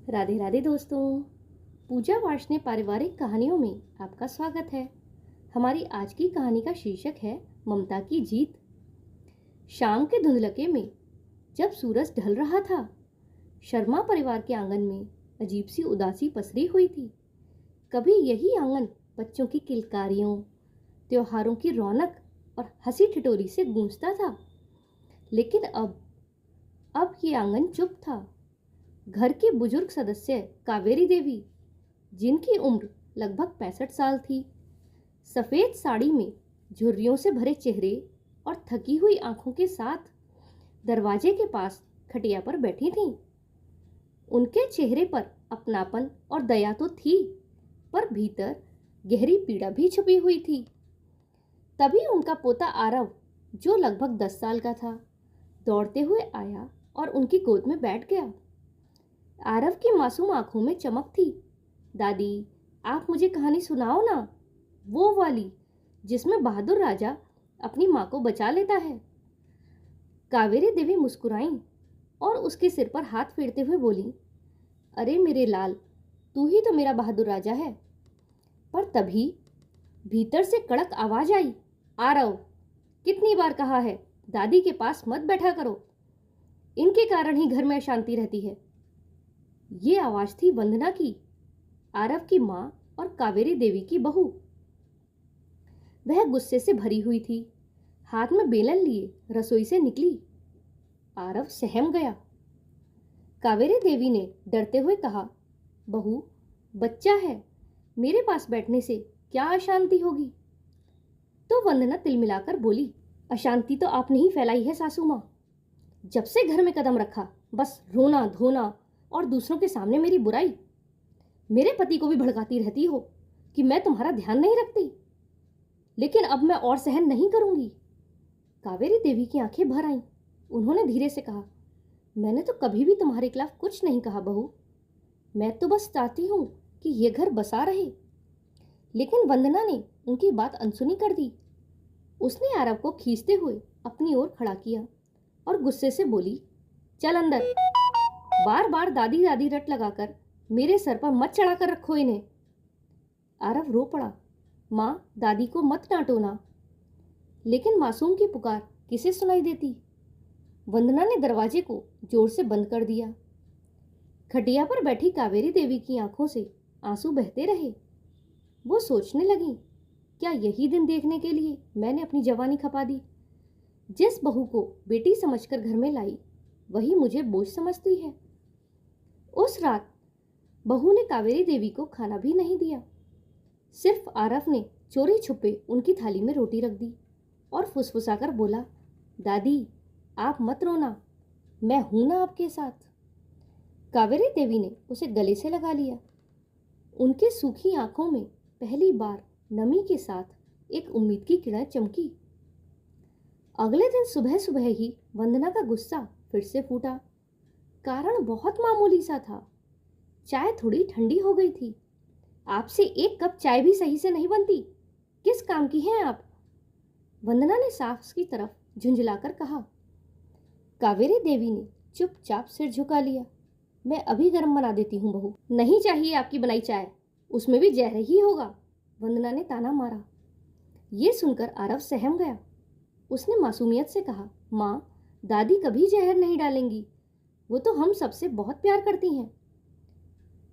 राधे राधे दोस्तों। पूजा वार्ष्णेय पारिवारिक कहानियों में आपका स्वागत है। हमारी आज की कहानी का शीर्षक है ममता की जीत। शाम के धुंधलके में जब सूरज ढल रहा था, शर्मा परिवार के आंगन में अजीब सी उदासी पसरी हुई थी। कभी यही आंगन बच्चों की किलकारियों, त्योहारों की रौनक और हंसी ठिठोरी से गूंजता था, लेकिन अब ये आंगन चुप था। घर की बुजुर्ग सदस्य कावेरी देवी, जिनकी उम्र लगभग 65 साल थी, सफ़ेद साड़ी में झुर्रियों से भरे चेहरे और थकी हुई आंखों के साथ दरवाजे के पास खटिया पर बैठी थीं। उनके चेहरे पर अपनापन और दया तो थी, पर भीतर गहरी पीड़ा भी छुपी हुई थी। तभी उनका पोता आरव, जो लगभग 10 साल का था, दौड़ते हुए आया और उनकी गोद में बैठ गया। आरव की मासूम आंखों में चमक थी। दादी, आप मुझे कहानी सुनाओ ना, वो वाली जिसमें बहादुर राजा अपनी माँ को बचा लेता है। कावेरी देवी मुस्कुराईं और उसके सिर पर हाथ फेरते हुए बोली, अरे मेरे लाल, तू ही तो मेरा बहादुर राजा है। पर तभी भीतर से कड़क आवाज आई, आरव, कितनी बार कहा है दादी के पास मत बैठा करो, इनके कारण ही घर में अशांति रहती है। ये आवाज थी वंदना की, आरव की माँ और कावेरी देवी की बहू। वह गुस्से से भरी हुई थी, हाथ में बेलन लिए रसोई से निकली। आरव सहम गया। कावेरी देवी ने डरते हुए कहा, बहू, बच्चा है, मेरे पास बैठने से क्या अशांति होगी। तो वंदना तिलमिलाकर बोली, अशांति तो आपने ही फैलाई है सासू माँ। जब से घर में कदम रखा बस रोना धोना और दूसरों के सामने मेरी बुराई। मेरे पति को भी भड़काती रहती हो कि मैं तुम्हारा ध्यान नहीं रखती, लेकिन अब मैं और सहन नहीं करूंगी। कावेरी देवी की आंखें भर आईं। उन्होंने धीरे से कहा, मैंने तो कभी भी तुम्हारे खिलाफ कुछ नहीं कहा बहू, मैं तो बस चाहती हूँ कि ये घर बसा रहे। लेकिन वंदना ने उनकी बात अनसुनी कर दी। उसने आरव को खींचते हुए अपनी ओर खड़ा किया और गुस्से से बोली, चल अंदर, बार बार दादी दादी रट लगाकर मेरे सर पर मत चढ़ा कर रखो इन्हें। आरव रो पड़ा, माँ, दादी को मत डांटो ना। लेकिन मासूम की पुकार किसे सुनाई देती। वंदना ने दरवाजे को जोर से बंद कर दिया। खटिया पर बैठी कावेरी देवी की आंखों से आंसू बहते रहे। वो सोचने लगी, क्या यही दिन देखने के लिए मैंने अपनी जवानी खपा दी। जिस बहू को बेटी समझकर घर में लाई, वही मुझे बोझ समझती है। उस रात बहू ने कावेरी देवी को खाना भी नहीं दिया। सिर्फ आरव ने चोरी छुपे उनकी थाली में रोटी रख दी और फुसफुसाकर बोला, दादी, आप मत रोना, मैं हूं ना आपके साथ। कावेरी देवी ने उसे गले से लगा लिया। उनकी सूखी आंखों में पहली बार नमी के साथ एक उम्मीद की किरण चमकी। अगले दिन सुबह सुबह ही वंदना का गुस्सा फिर से फूटा। कारण बहुत मामूली सा था। चाय थोड़ी ठंडी हो गई थी। आपसे एक कप चाय भी सही से नहीं बनती, किस काम की हैं आप। वंदना ने सास की तरफ झुंझलाकर कहा। कावेरी देवी ने चुपचाप सिर झुका लिया। मैं अभी गर्म बना देती हूँ बहू। नहीं चाहिए आपकी बनाई चाय, उसमें भी जहर ही होगा, वंदना ने ताना मारा। ये सुनकर आरव सहम गया। उसने मासूमियत से कहा, माँ, दादी कभी जहर नहीं डालेंगी, वो तो हम सबसे बहुत प्यार करती हैं।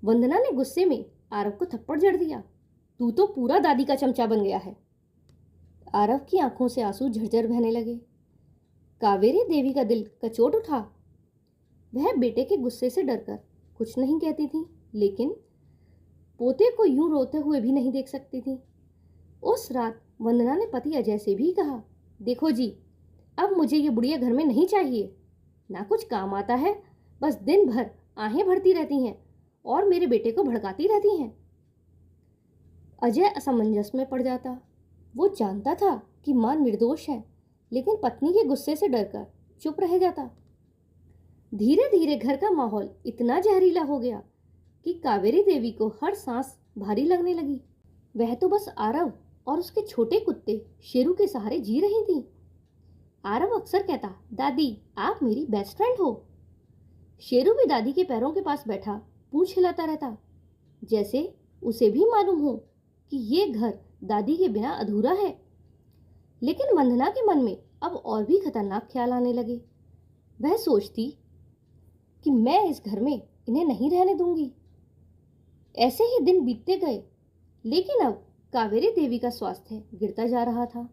वंदना ने गुस्से में आरव को थप्पड़ जड़ दिया। तू तो पूरा दादी का चमचा बन गया है। आरव की आंखों से आंसू झरझर बहने लगे। कावेरी देवी का दिल कचोट उठा। वह बेटे के गुस्से से डरकर कुछ नहीं कहती थी, लेकिन पोते को यूं रोते हुए भी नहीं देख सकती थी। उस रात वंदना ने पति अजय से भी कहा, देखो जी, अब मुझे ये बुढ़िया घर में नहीं चाहिए, ना कुछ काम आता है, बस दिन भर आहें भरती रहती हैं और मेरे बेटे को भड़काती रहती हैं। अजय असमंजस में पड़ जाता। वो जानता था कि मां निर्दोष है, लेकिन पत्नी के गुस्से से डरकर चुप रह जाता। धीरे धीरे घर का माहौल इतना जहरीला हो गया कि कावेरी देवी को हर सांस भारी लगने लगी। वह तो बस आरव और उसके छोटे कुत्ते शेरू के सहारे जी रही थी। आरव अक्सर कहता, दादी, आप मेरी बेस्ट फ्रेंड हो। शेरू भी दादी के पैरों के पास बैठा पूंछ हिलाता रहता, जैसे उसे भी मालूम हो कि ये घर दादी के बिना अधूरा है। लेकिन वंदना के मन में अब और भी खतरनाक ख्याल आने लगे। वह सोचती कि मैं इस घर में इन्हें नहीं रहने दूंगी। ऐसे ही दिन बीतते गए, लेकिन अब कावेरी देवी का स्वास्थ्य गिरता जा रहा था।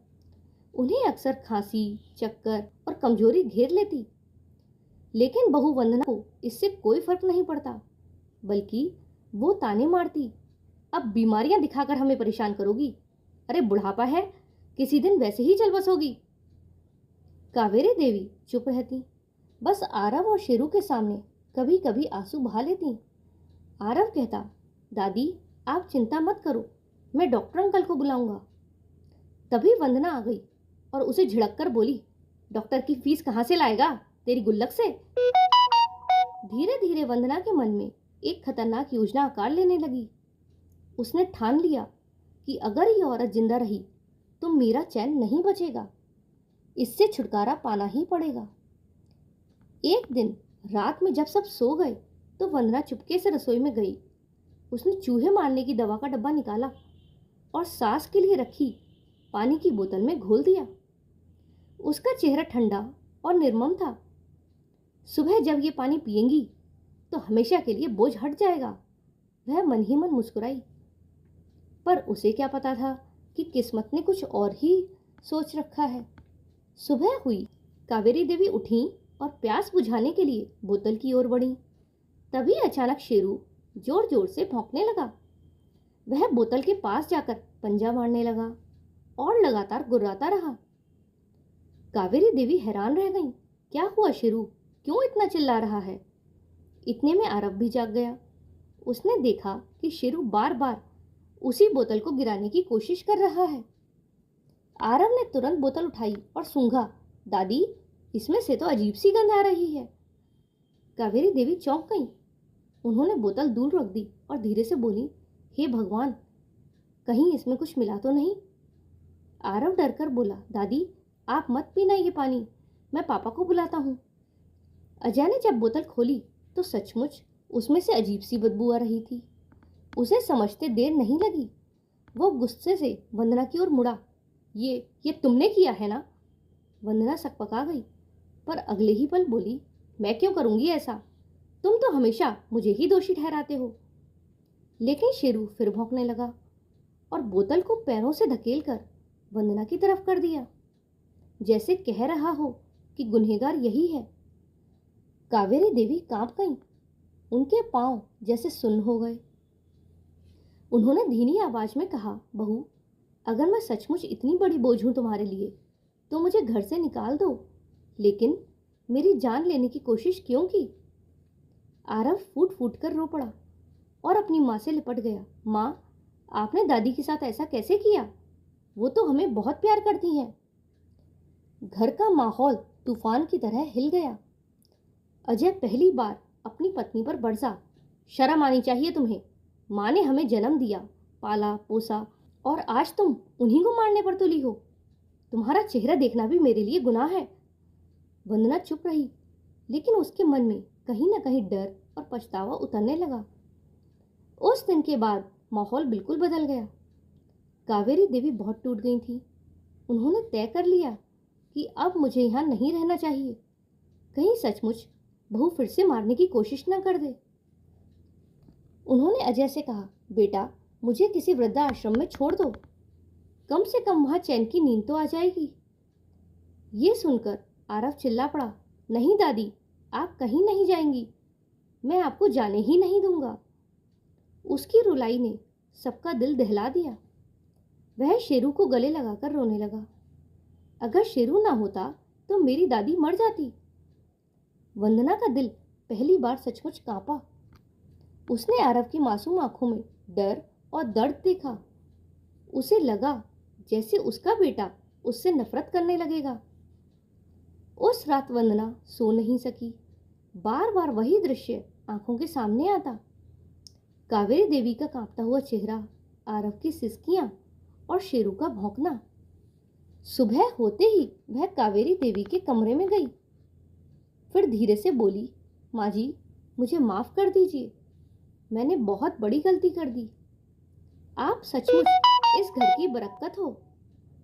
उन्हें अक्सर खांसी, चक्कर और कमजोरी घेर लेती। लेकिन बहू वंदना को इससे कोई फर्क नहीं पड़ता, बल्कि वो ताने मारती, अब बीमारियां दिखाकर हमें परेशान करोगी? अरे बुढ़ापा है, किसी दिन वैसे ही चल बसोगी। कावेरी देवी चुप रहती, बस आरव और शेरू के सामने कभी कभी आंसू बहा लेती। आरव कहता, दादी आप चिंता मत करो, मैं डॉक्टर अंकल को बुलाऊंगा। तभी वंदना आ गई और उसे झिड़क कर बोली, डॉक्टर की फीस कहाँ से लाएगा, तेरी गुल्लक से। धीरे धीरे वंदना के मन में एक खतरनाक योजना आकार लेने लगी। उसने ठान लिया कि अगर ये औरत जिंदा रही तो मेरा चैन नहीं बचेगा, इससे छुटकारा पाना ही पड़ेगा। एक दिन रात में जब सब सो गए तो वंदना चुपके से रसोई में गई। उसने चूहे मारने की दवा का डब्बा निकाला और सांस के लिए रखी पानी की बोतल में घोल दिया। उसका चेहरा ठंडा और निर्मम था। सुबह जब ये पानी पिएंगी तो हमेशा के लिए बोझ हट जाएगा। वह मन ही मन मुस्कुराई, पर उसे क्या पता था कि किस्मत ने कुछ और ही सोच रखा है। सुबह हुई, कावेरी देवी उठी और प्यास बुझाने के लिए बोतल की ओर बढ़ी। तभी अचानक शेरू जोर जोर से भौंकने लगा। वह बोतल के पास जाकर पंजा मारने लगा और लगातार गुर्राता रहा। कावेरी देवी हैरान रह गई, क्या हुआ शेरू, क्यों इतना चिल्ला रहा है? इतने में आरव भी जाग गया। उसने देखा कि शेरू बार बार उसी बोतल को गिराने की कोशिश कर रहा है। आरव ने तुरंत बोतल उठाई और सूंघा, दादी इसमें से तो अजीब सी गंध आ रही है। कावेरी देवी चौंक गई। उन्होंने बोतल दूर रख दी और धीरे से बोली, हे भगवान, कहीं इसमें कुछ मिला तो नहीं? आरव डरकर बोला, दादी आप मत पीना ये पानी, मैं पापा को बुलाता हूँ। अजय ने जब बोतल खोली तो सचमुच उसमें से अजीब सी बदबू आ रही थी। उसे समझते देर नहीं लगी। वो गुस्से से वंदना की ओर मुड़ा, ये तुमने किया है ना? वंदना सकपका गई, पर अगले ही पल बोली, मैं क्यों करूंगी ऐसा, तुम तो हमेशा मुझे ही दोषी ठहराते हो। लेकिन शेरू फिर भौंकने लगा और बोतल को पैरों से धकेलकर वंदना की तरफ कर दिया, जैसे कह रहा हो कि गुनहगार यही है। कावेरी देवी कांप गई, उनके पांव जैसे सुन्न हो गए। उन्होंने धीमी आवाज में कहा, बहू अगर मैं सचमुच इतनी बड़ी बोझ हूं तुम्हारे लिए तो मुझे घर से निकाल दो, लेकिन मेरी जान लेने की कोशिश क्यों की? आरव फूट फूट कर रो पड़ा और अपनी माँ से लिपट गया। माँ, आपने दादी के साथ ऐसा कैसे किया? वो तो हमें बहुत प्यार करती हैं। घर का माहौल तूफान की तरह हिल गया। अजय पहली बार अपनी पत्नी पर बरसा, शर्म आनी चाहिए तुम्हें, माँ ने हमें जन्म दिया, पाला पोसा और आज तुम उन्हीं को मारने पर तुली हो। तुम्हारा चेहरा देखना भी मेरे लिए गुनाह है। वंदना चुप रही, लेकिन उसके मन में कहीं न कहीं डर और पछतावा उतरने लगा। उस दिन के बाद माहौल बिल्कुल बदल गया। कावेरी देवी बहुत टूट गई थी। उन्होंने तय कर लिया कि अब मुझे यहाँ नहीं रहना चाहिए, कहीं सचमुच बहू फिर से मारने की कोशिश न कर दे। उन्होंने अजय से कहा, बेटा मुझे किसी वृद्धाश्रम में छोड़ दो, कम से कम वहाँ चैन की नींद तो आ जाएगी। ये सुनकर आरव चिल्ला पड़ा, नहीं दादी, आप कहीं नहीं जाएंगी, मैं आपको जाने ही नहीं दूंगा। उसकी रुलाई ने सबका दिल दहला दिया। वह शेरू को गले लगाकर रोने लगा, अगर शेरू ना होता तो मेरी दादी मर जाती। वंदना का दिल पहली बार सचमुच कांपा। उसने आरव की मासूम आंखों में डर और दर्द देखा। उसे लगा जैसे उसका बेटा उससे नफरत करने लगेगा। उस रात वंदना सो नहीं सकी। बार बार वही दृश्य आंखों के सामने आता, कावेरी देवी का कांपता हुआ चेहरा, आरव की सिसकियां और शेरू का भौंकना। सुबह होते ही वह कावेरी देवी के कमरे में गई, फिर धीरे से बोली, माँ जी मुझे माफ कर दीजिए, मैंने बहुत बड़ी गलती कर दी। आप सचमुच इस घर की बरकत हो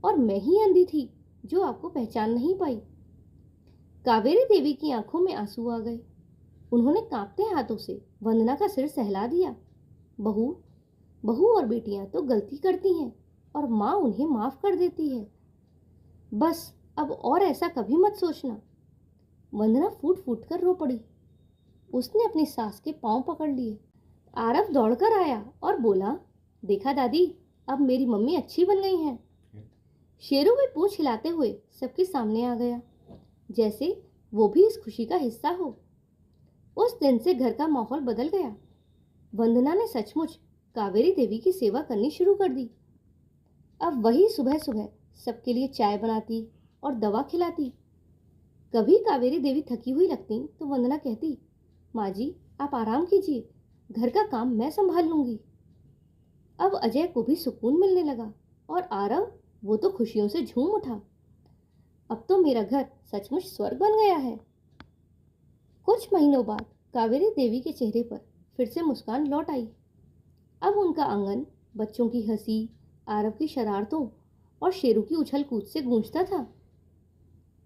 और मैं ही अंधी थी जो आपको पहचान नहीं पाई। कावेरी देवी की आंखों में आंसू आ गए। उन्होंने कांपते हाथों से वंदना का सिर सहला दिया। बहू, बहू और बेटियां तो गलती करती हैं और माँ उन्हें माफ कर देती है। बस अब और ऐसा कभी मत सोचना। वंदना फूट फूट कर रो पड़ी। उसने अपनी सास के पांव पकड़ लिए। आरव दौड़कर आया और बोला, देखा दादी, अब मेरी मम्मी अच्छी बन गई हैं। शेरू भी पूंछ हिलाते हुए सबके सामने आ गया, जैसे वो भी इस खुशी का हिस्सा हो। उस दिन से घर का माहौल बदल गया। वंदना ने सचमुच कावेरी देवी की सेवा करनी शुरू कर दी। अब वही सुबह सुबह सबके लिए चाय बनाती और दवा खिलाती। कभी कावेरी देवी थकी हुई लगती तो वंदना कहती, माँ जी आप आराम कीजिए, घर का काम मैं संभाल लूंगी। अब अजय को भी सुकून मिलने लगा और आरव, वो तो खुशियों से झूम उठा। अब तो मेरा घर सचमुच स्वर्ग बन गया है। कुछ महीनों बाद कावेरी देवी के चेहरे पर फिर से मुस्कान लौट आई। अब उनका आंगन बच्चों की हंसी, आरव की शरारतों और शेरू की उछल कूद से गूंजता था।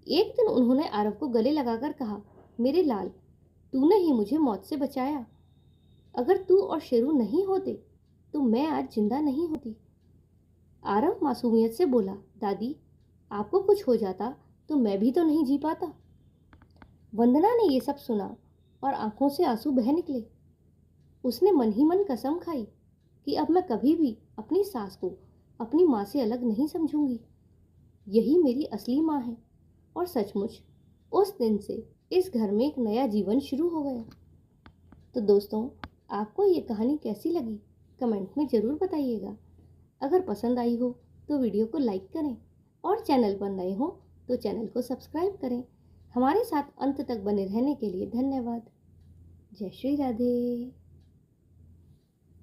एक दिन उन्होंने आरव को गले लगाकर कहा, मेरे लाल, तूने ही मुझे मौत से बचाया। अगर तू और शेरू नहीं होते तो मैं आज जिंदा नहीं होती। आरव मासूमियत से बोला, दादी, आपको कुछ हो जाता तो मैं भी तो नहीं जी पाता। वंदना ने ये सब सुना और आंखों से आंसू बह निकले। उसने मन ही मन कसम खाई कि अब मैं कभी भी अपनी सास को अपनी माँ से अलग नहीं समझूंगी। यही मेरी असली माँ है। और सचमुच उस दिन से इस घर में एक नया जीवन शुरू हो गया। तो दोस्तों, आपको ये कहानी कैसी लगी कमेंट में ज़रूर बताइएगा। अगर पसंद आई हो तो वीडियो को लाइक करें और चैनल पर नए हो तो चैनल को सब्सक्राइब करें। हमारे साथ अंत तक बने रहने के लिए धन्यवाद। जय श्री राधे।